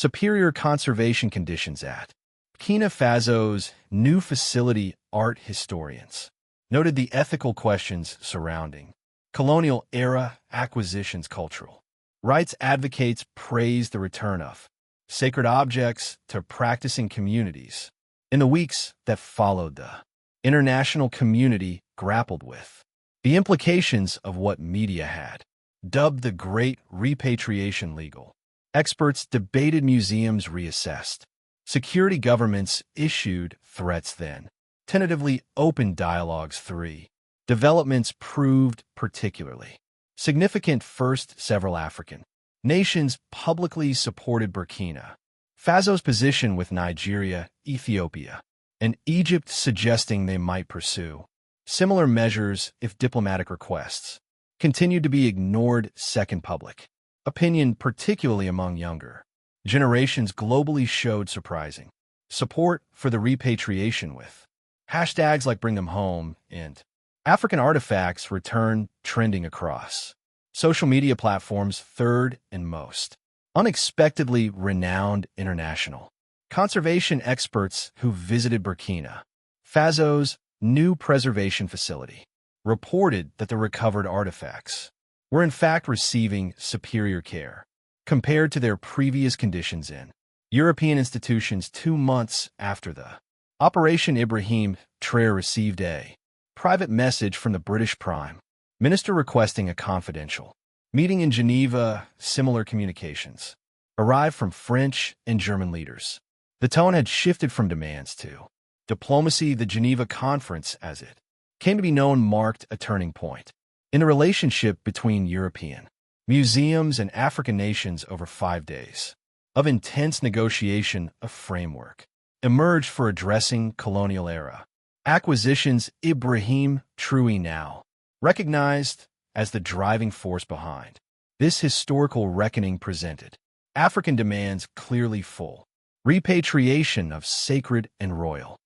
Superior conservation conditions at Burkina Faso's new facility. Art historians noted the ethical questions surrounding colonial-era acquisitions. Cultural rights advocates praised the return of sacred objects to practicing communities. In the weeks that followed, the international community grappled with the implications of what media had dubbed the Great Repatriation. Legal experts debated, museums reassessed security, governments issued threats, then tentatively opened dialogues. 3 developments proved particularly significant. First, several African nations publicly supported Burkina Faso's position, with Nigeria, Ethiopia, and Egypt suggesting they might pursue similar measures if diplomatic requests continued to be ignored. Second, public opinion, particularly among younger generations, globally showed surprising support for the repatriation, with hashtags like "Bring Them Home" and "African Artifacts Return" trending across social media platforms. Third, and most unexpectedly, renowned international conservation experts who visited Burkina Faso's new preservation facility reported that the recovered artifacts were in fact receiving superior care compared to their previous conditions in European institutions. 2 months after the operation, Ibrahim Traoré received a private message from the British Prime Minister requesting a confidential meeting in Geneva. Similar communications arrived from French and German leaders. The tone had shifted from demands to diplomacy. The Geneva Conference, as it came to be known, marked a turning point in the relationship between European museums and African nations. Over 5 days of intense negotiation, a framework emerged for addressing colonial-era acquisitions. Ibrahim Traoré, now recognized as the driving force behind this historical reckoning, presented African demands clearly: full repatriation of sacred and royal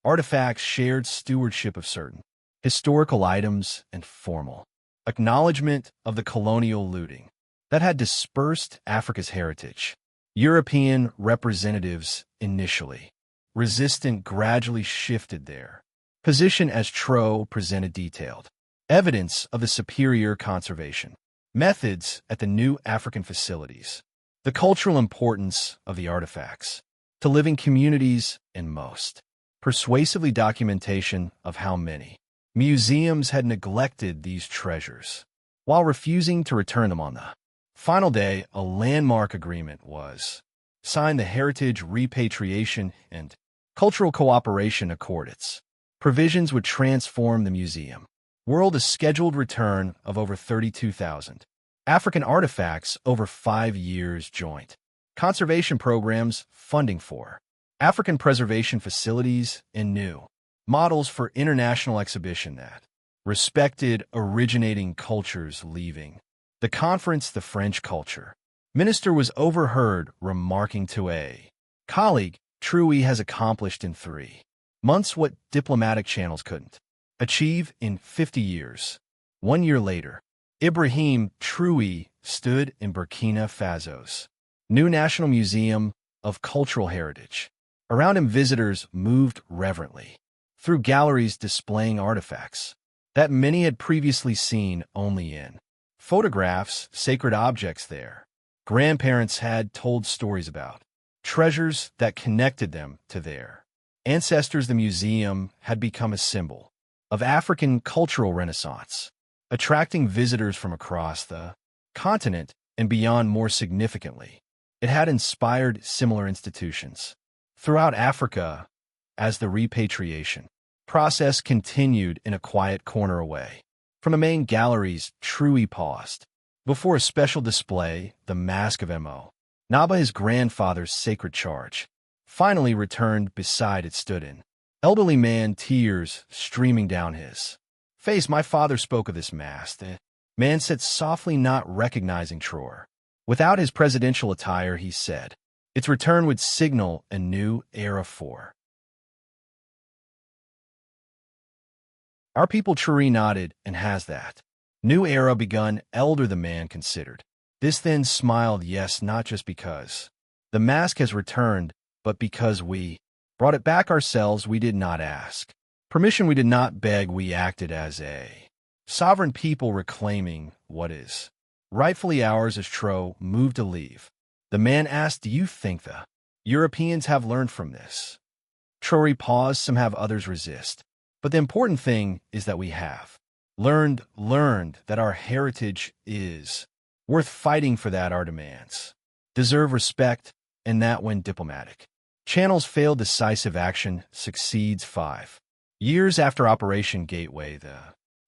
artifacts, shared stewardship of certain historical items, and formal acknowledgement of the colonial looting that had dispersed Africa's heritage. European representatives, initially resistant, gradually shifted their position as Traoré presented detailed evidence of the superior conservation methods at the new African facilities, the cultural importance of the artifacts to living communities, and most persuasively, documentation of how many museums had neglected these treasures while refusing to return them. On the final day, a landmark agreement was signed, the Heritage Repatriation and Cultural Cooperation Accord. Its provisions would transform the museum world. A scheduled return of over 32,000 African artifacts over 5 years, joint conservation programs, funding for African preservation facilities, and new models for international exhibition that respected originating cultures. Leaving the conference, the French culture minister was overheard remarking to a colleague, "Traoré has accomplished in 3 months what diplomatic channels couldn't achieve in 50 years." 1 year later, Ibrahim Traoré stood in Burkina Faso's new National Museum of Cultural Heritage. Around him, visitors moved reverently through galleries displaying artifacts that many had previously seen only in photographs. Sacred objects there grandparents had told stories about, treasures that connected them to their ancestors. The museum had become a symbol of African cultural renaissance, attracting visitors from across the continent and beyond. More significantly, it had inspired similar institutions throughout Africa. As the repatriation process continued in a quiet corner away from the main galleries, Traoré paused before a special display, the Mask of Mo. Naba, his grandfather's sacred charge, finally returned. Beside it stood an elderly man, tears streaming down his face. "My father spoke of this mask," the man said softly, not recognizing Traoré. Without his presidential attire, he said, its return would signal a new era for our people. Traoré nodded. "And has that New era begun, elder the man considered. This then smiled, yes, not just because the mask has returned, but because we brought it back ourselves. We did not ask permission, we did not beg, we acted as a sovereign people reclaiming what is rightfully ours. As Tro moved to leave, the man asked, do you think the Europeans have learned from this? Traoré paused, some have, others resist. But the important thing is that we have learned that our heritage is worth fighting for, that our demands deserve respect, and that when diplomatic channels fail, decisive action succeeds. 5 years after Operation Gateway, the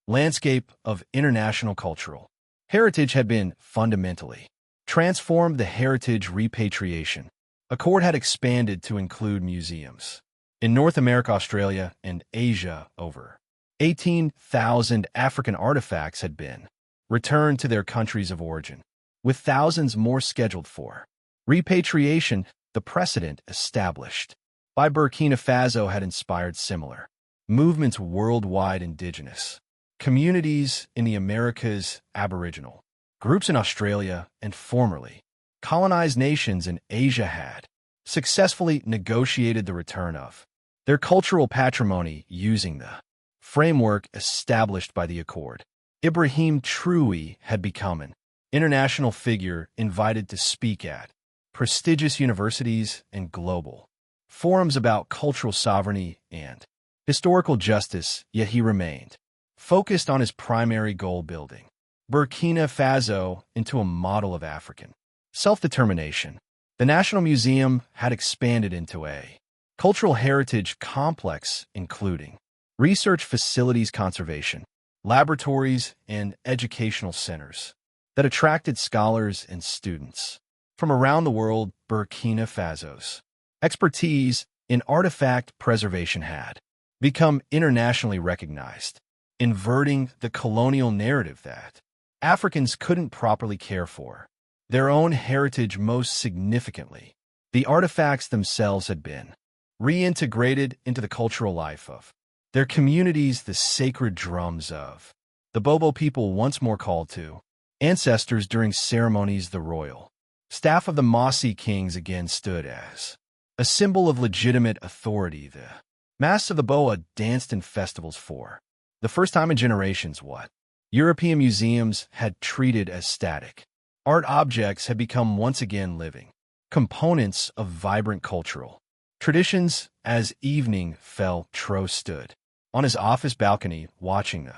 landscape of international cultural heritage had been fundamentally transformed. The Heritage Repatriation Accord had expanded to include museums in North America, Australia, and Asia. Over 18,000 African artifacts had been returned to their countries of origin, with thousands more scheduled for repatriation. The precedent established by Burkina Faso had inspired similar movements worldwide. Indigenous communities in the Americas, Aboriginal groups in Australia, and formerly colonized nations in Asia had successfully negotiated the return of their cultural patrimony using the framework established by the Accord. Ibrahim Traoré had become an international figure, invited to speak at prestigious universities and global forums about cultural sovereignty and historical justice, yet he remained focused on his primary goal: building Burkina Faso into a model of African self-determination. The National Museum had expanded into a cultural heritage complex, including research facilities, conservation laboratories, and educational centers that attracted scholars and students from around the world. Burkina Faso's expertise in artifact preservation had become internationally recognized, inverting the colonial narrative that Africans couldn't properly care for their own heritage. Most significantly, the artifacts themselves had been reintegrated into the cultural life of their communities. The sacred drums of the Bobo people once more called to ancestors during ceremonies. The royal staff of the Mossy kings again stood as a symbol of legitimate authority. The masks of the Boa danced in festivals for the first time in generations. What European museums had treated as static art objects had become once again living components of vibrant cultural traditions. As evening fell, Tro stood on his office balcony watching the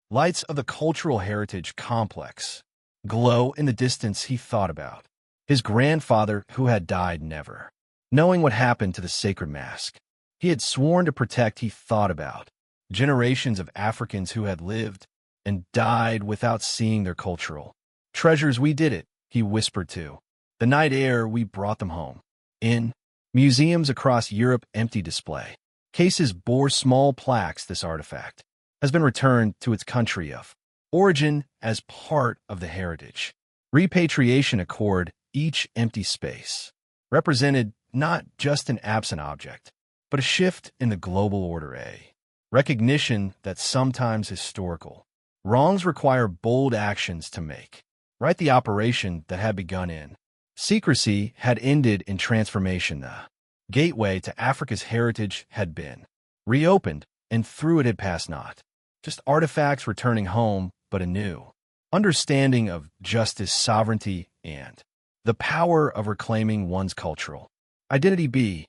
lights of the Cultural Heritage Complex glow in the distance. He thought about his grandfather, who had died never knowing what happened to the sacred mask he had sworn to protect. He thought about generations of Africans who had lived and died without seeing their cultural treasures. We did it, he whispered to the night air. We brought them home. In museums across Europe, empty display cases bore small plaques. This artifact has been returned to its country of origin as part of the Heritage Repatriation Accord. Each empty space represented not just an absent object, but a shift in the global order, a recognition that sometimes historical wrongs require bold actions to make right. The operation that had begun in secrecy had ended in transformation. The gateway to Africa's heritage had been reopened, and through it had passed not just artifacts returning home, but a new understanding of justice, sovereignty, and the power of reclaiming one's cultural identity.